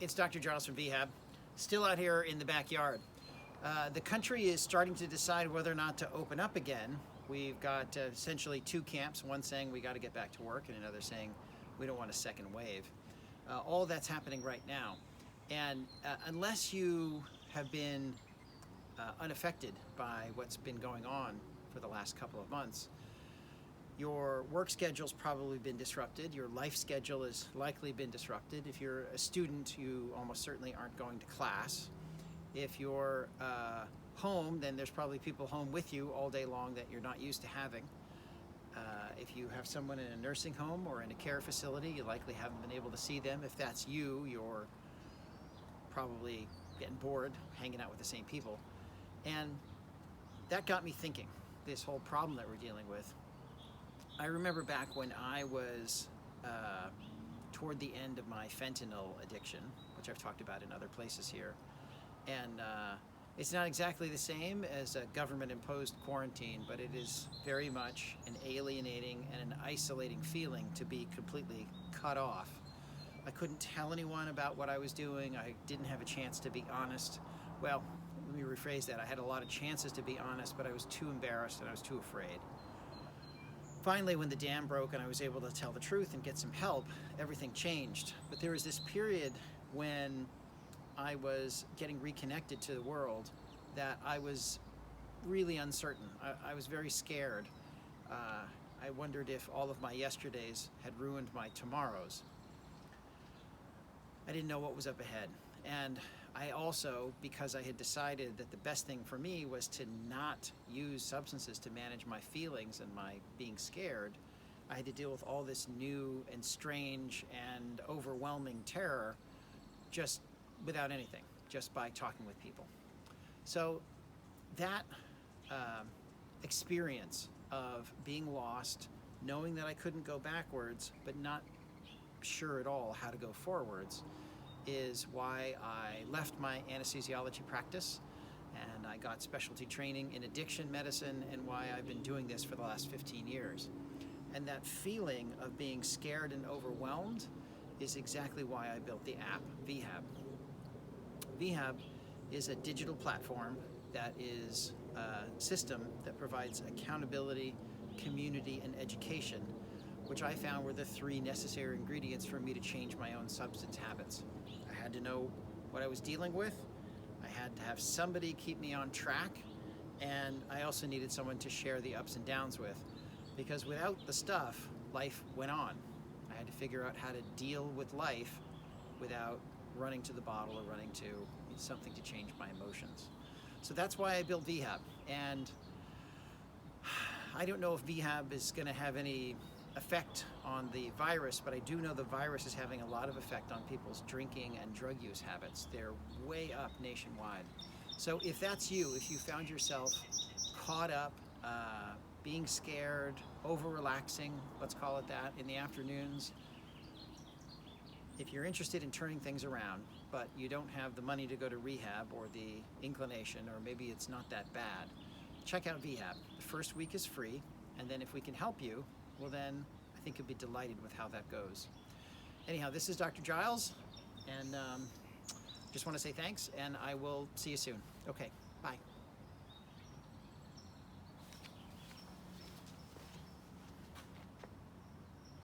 It's Dr. Giles from VHAB, still out here in the backyard. The country is starting to decide whether or not to open up again. We've got essentially two camps, one saying we got to get back to work and another saying we don't want a second wave. All that's happening right now. And unless you have been unaffected by what's been going on for the last couple of months, your work schedule's probably been disrupted. Your life schedule has likely been disrupted. If you're a student, you almost certainly aren't going to class. If you're home, then there's probably people home with you all day long that you're not used to having. If you have someone in a nursing home or in a care facility, you likely haven't been able to see them. If that's you, you're probably getting bored hanging out with the same people. And that got me thinking, this whole problem that we're dealing with. I remember back when I was toward the end of my fentanyl addiction, which I've talked about in other places here. And it's not exactly the same as a government-imposed quarantine, but it is very much an alienating and an isolating feeling to be completely cut off. I couldn't tell anyone about what I was doing. I didn't have a chance to be honest. Well, let me rephrase that. I had a lot of chances to be honest, but I was too embarrassed and I was too afraid. Finally, when the dam broke and I was able to tell the truth and get some help, everything changed. But there was this period when I was getting reconnected to the world that I was really uncertain. I was very scared. I wondered if all of my yesterdays had ruined my tomorrows. I didn't know what was up ahead. And I also, because I had decided that the best thing for me was to not use substances to manage my feelings and my being scared, I had to deal with all this new and strange and overwhelming terror just without anything, just by talking with people. So that experience of being lost, knowing that I couldn't go backwards, but not sure at all how to go forwards, is why I left my anesthesiology practice and I got specialty training in addiction medicine, and why I've been doing this for the last 15 years. And that feeling of being scared and overwhelmed is exactly why I built the app VHAB. VHAB is a digital platform that is a system that provides accountability, community, and education, which I found were the three necessary ingredients for me to change my own substance habits. I had to know what I was dealing with, I had to have somebody keep me on track, and I also needed someone to share the ups and downs with, because without the stuff, life went on. I had to figure out how to deal with life without running to the bottle or running to something to change my emotions. So that's why I built VHAB. And I don't know if VHAB is going to have any effect on the virus, but I do know the virus is having a lot of effect on people's drinking and drug use habits. They're way up nationwide. So if that's you, if you found yourself caught up, being scared, over-relaxing, let's call it that, in the afternoons, if you're interested in turning things around, but you don't have the money to go to rehab or the inclination, or maybe it's not that bad, check out VHAB. The first week is free, and then if we can help you, well then I think you'll be delighted with how that goes. Anyhow, this is Dr. Giles, and just want to say thanks, and I will see you soon. Okay, bye.